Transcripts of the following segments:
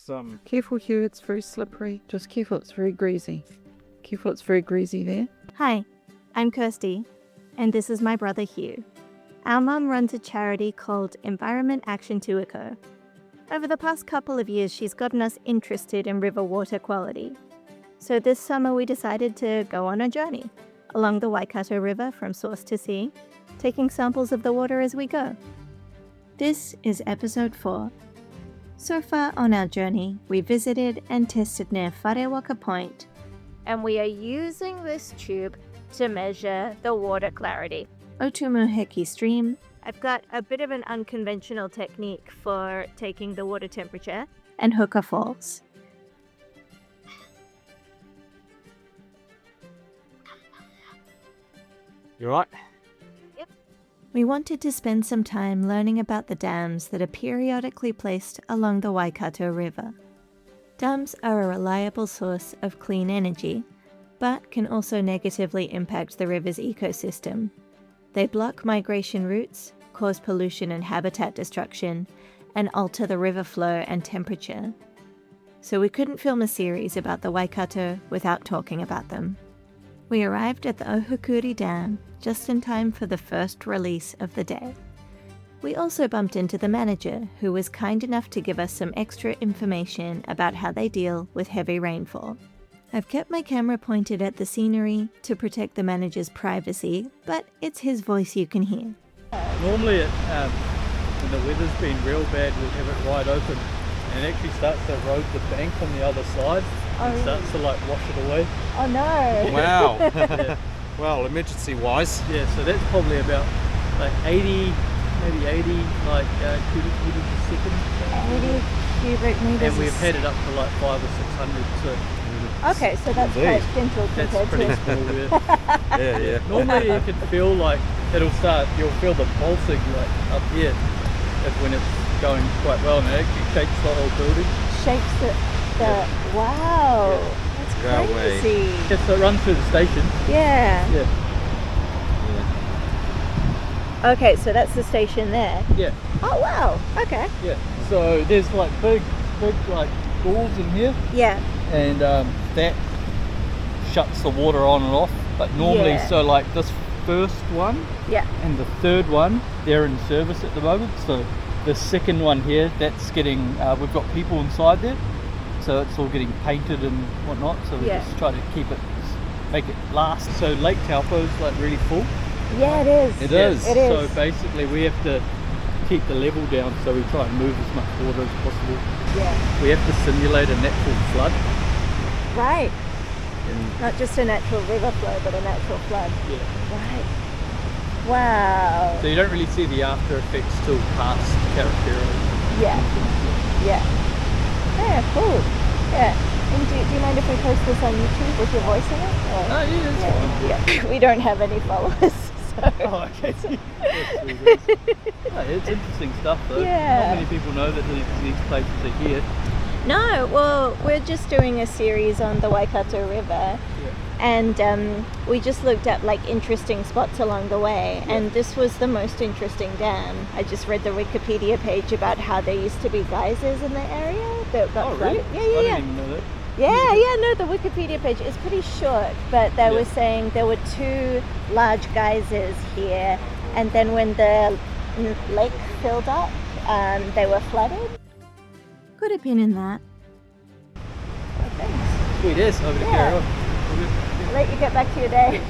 It's Careful, Hugh, it's very slippery. Just careful, it's very greasy. Careful, it's very greasy there. Hi, I'm Kirsty, and this is my brother Hugh. Our mum runs a charity called Environment Action Tuako. Over the past couple of years, she's gotten us interested in river water quality. So this summer we decided to go on a journey along the Waikato River from source to sea, taking samples of the water as we go. This is episode 4. So far on our journey, we visited and tested near Wharewaka Point, and we are using this tube to measure the water clarity. Otumuheki Stream. I've got a bit of an unconventional technique for taking the water temperature, and Hooker Falls. You right? Yep. We wanted to spend some time learning about the dams that are periodically placed along the Waikato River. Dams are a reliable source of clean energy, but can also negatively impact the river's ecosystem. They block migration routes, cause pollution and habitat destruction, and alter the river flow and temperature. So we couldn't film a series about the Waikato without talking about them. We arrived at the Ohakuri Dam just in time for the first release of the day. We also bumped into the manager, who was kind enough to give us some extra information about how they deal with heavy rainfall. I've kept my camera pointed at the scenery to protect the manager's privacy, but it's his voice you can hear. Normally, when the weather's been real bad, we'll have it wide open, and it actually starts to erode the bank on the other side, and starts to like wash it away. Oh no! Wow. Yeah. Well, emergency wise. Yeah, so that's probably about like 80, maybe 80 like cubic meters a second. 80 cubic meters. And we've had it up to like 500 or 600. So Okay, so that's Indeed. quite gentle that's compared pretty to... small. Yeah. Yeah. Normally you can feel like you'll feel the pulsing like up here when it's going quite well, and it actually shakes the whole building. Shakes wow, Yeah. that's Go away. crazy. Yes, so it runs through the station. Yeah. Yeah. Okay, so that's the station there. Yeah. Oh wow, okay. Yeah. So there's like big like doors in here, Yeah. and that shuts the water on and off. But normally, Yeah. so like this first one Yeah. and the third one, they're in service at the moment. So the second one here, that's getting, we've got people inside there, so it's all getting painted and whatnot. So we Yeah. just try to make it last. So Lake Taupo's like really full. Yeah, it is. It is. It is. So basically, we have to keep the level down, so we try and move as much water as possible. Yeah. We have to simulate a natural flood. Right. And Not just a natural river flow, but a natural flood. yeah. Right. Wow. So you don't really see the after effects till past Karapiro. Yeah. Yeah. Yeah, cool. Yeah. And do you mind if we post this on YouTube with your voice in it? Or? Oh yeah, that's fine. Yeah. We don't have any followers, so. Oh, okay. It's interesting stuff though. Yeah. Not many people know that these places are here. No, well, we're just doing a series on the Waikato River, and we just looked at like interesting spots along the way, and this was the most interesting dam. I just read the Wikipedia page about how there used to be geysers in the area that got Oh really? flooded. Yeah, I yeah, didn't yeah. even know that. No, the Wikipedia page is pretty short, but they were saying there were 2 large geysers here, and then when the lake filled up, they were flooded. Could have been in that. Oh, thanks. Sweet as, over to carry on. Let you get back to your day.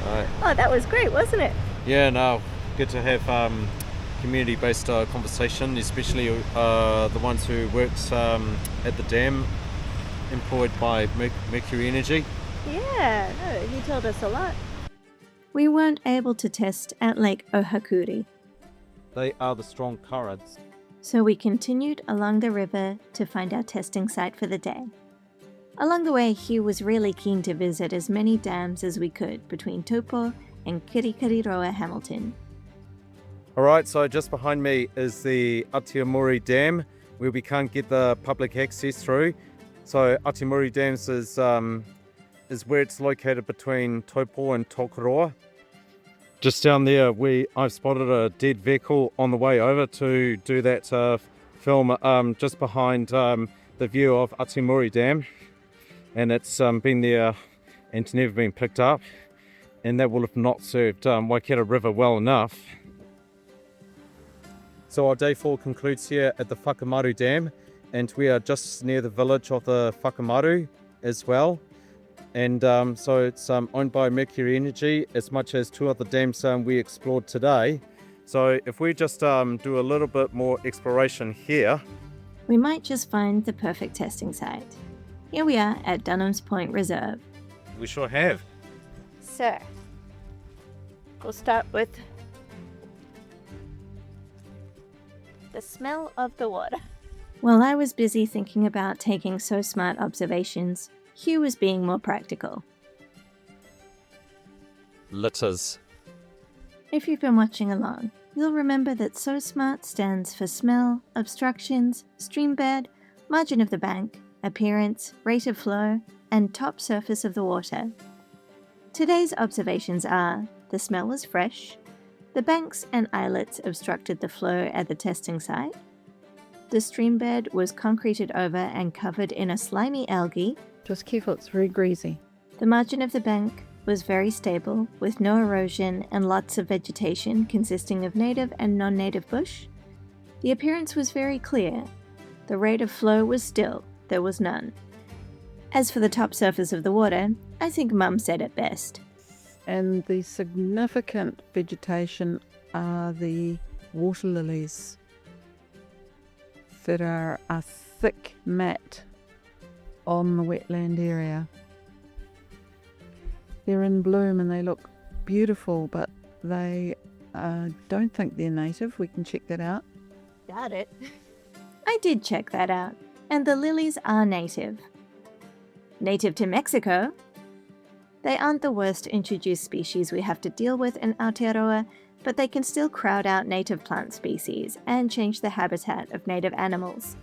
Right. Oh, that was great, wasn't it? Yeah, no, good to have community-based conversation, especially the ones who works at the dam, employed by Mercury Energy. Yeah, no, he told us a lot. We weren't able to test at Lake Ohakuri, They are the strong currents. so we continued along the river to find our testing site for the day. Along the way, Hugh was really keen to visit as many dams as we could between Taupo and Kirikiriroa Hamilton. Alright, so just behind me is the Atiamuri Dam, where we can't get the public access through. So Atiamuri Dams is where it's located between Taupo and Tokoroa. Just down there, I've spotted a dead vehicle on the way over to do that film just behind the view of Atimuri Dam, and it's been there and it's never been picked up, and that will have not served Waikato River well enough. So our day 4 concludes here at the Whakamaru Dam, and we are just near the village of the Whakamaru as well. And so it's owned by Mercury Energy, as much as 2 other dams we explored today. So if we just do a little bit more exploration here, We might just find the perfect testing site. Here we are at Dunham's Point Reserve. we sure have. So, we'll start with the smell of the water. While I was busy thinking about taking so smart observations, Hugh was being more practical. Litters. If you've been watching along, you'll remember that So Smart stands for smell, obstructions, stream bed, margin of the bank, appearance, rate of flow, and top surface of the water. Today's observations are: the smell was fresh, the banks and islets obstructed the flow at the testing site, the stream bed was concreted over and covered in a slimy algae, Just careful, it's very greasy. the margin of the bank was very stable, with no erosion and lots of vegetation consisting of native and non-native bush. The appearance was very clear. The rate of flow was still, there was none. As for the top surface of the water, I think Mum said it best. And the significant vegetation are the water lilies that are a thick mat on the wetland area. They're in bloom and they look beautiful, but they don't think they're native. We can check that out. Got it. I did check that out, and the lilies are native. Native to Mexico? They aren't the worst introduced species we have to deal with in Aotearoa, but they can still crowd out native plant species and change the habitat of native animals.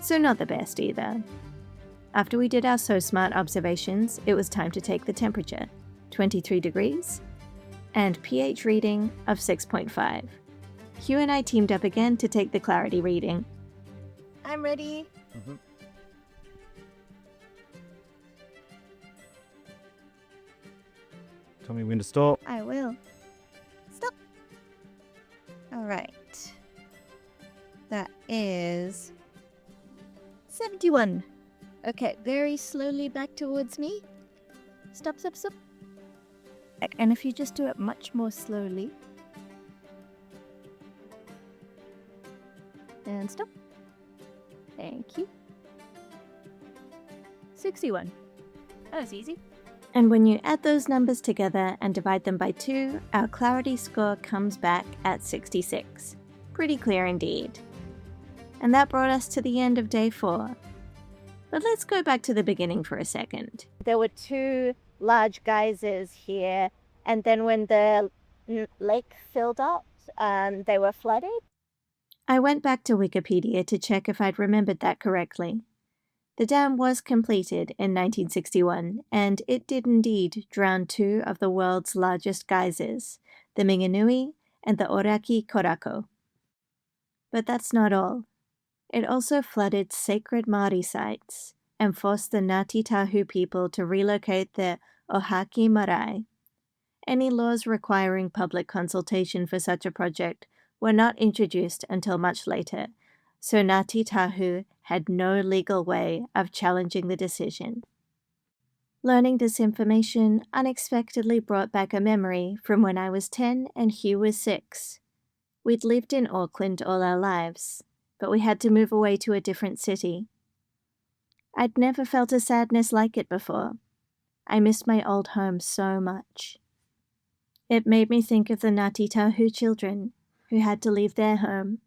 So not the best either. After we did our So Smart observations, it was time to take the temperature, 23 degrees, and pH reading of 6.5. Hugh and I teamed up again to take the clarity reading. I'm ready. Tell me when to stop. I will. Stop. All right. That is 71. Okay, very slowly back towards me. Stop, stop, stop. And if you just do it much more slowly. And stop. Thank you. 61. That was easy. And when you add those numbers together and divide them by 2, our clarity score comes back at 66. Pretty clear indeed. And that brought us to the end of day 4. But let's go back to the beginning for a second. There were 2 large geysers here, and then when the lake filled up, they were flooded. I went back to Wikipedia to check if I'd remembered that correctly. The dam was completed in 1961, and it did indeed drown 2 of the world's largest geysers, the Minginui and the Oraki Korako. But that's not all. It also flooded sacred Māori sites and forced the Ngāti Tahu people to relocate their Ohaki marae. Any laws requiring public consultation for such a project were not introduced until much later, so Ngāti Tahu had no legal way of challenging the decision. Learning this information unexpectedly brought back a memory from when I was 10 and Hugh was 6. We'd lived in Auckland all our lives, but we had to move away to a different city. I'd never felt a sadness like it before. I missed my old home so much. It made me think of the Ngāti Tahu children who had to leave their home.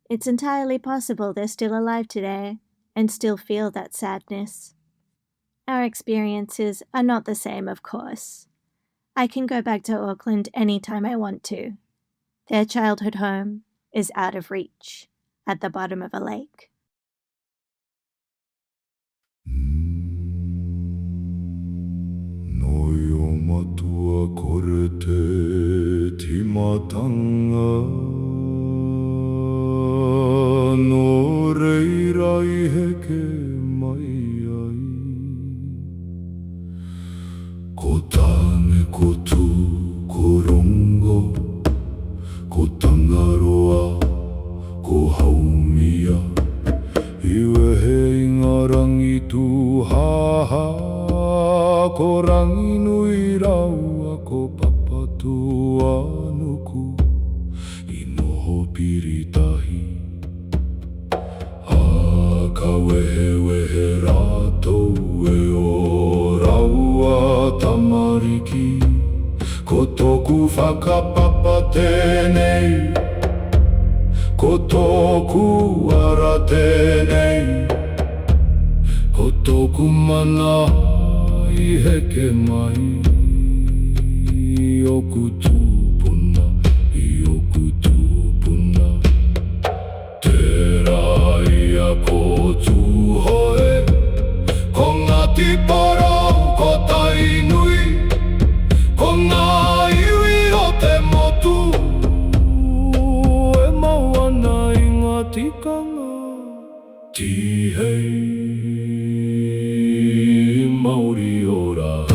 It's entirely possible they're still alive today and still feel that sadness. Our experiences are not the same, of course. I can go back to Auckland anytime I want to. Their childhood home is out of reach, at the bottom of a lake. Noyo matua korete timatanga no ira I heke mai ai. Ko tāne ko tū ko rongo, ko tangaroa, ko haumia. Iwe he inga rangi tū haha, ko rangi nui raua, ko papatu anuku, I noho piritahi. A ka wehe rātou e o raua tamariki, ko tōku whakapapa tēnei, ko tōku ara tēnei, ko tōku mana I heke mai, I oku tūpuna, I oku tūpuna. Tērā ia ko tūhoe, ko ngā tipara, ko tai nui, ko ngā iwi o te motu. E mau ana I ngā tikanga, tihei Māori ora.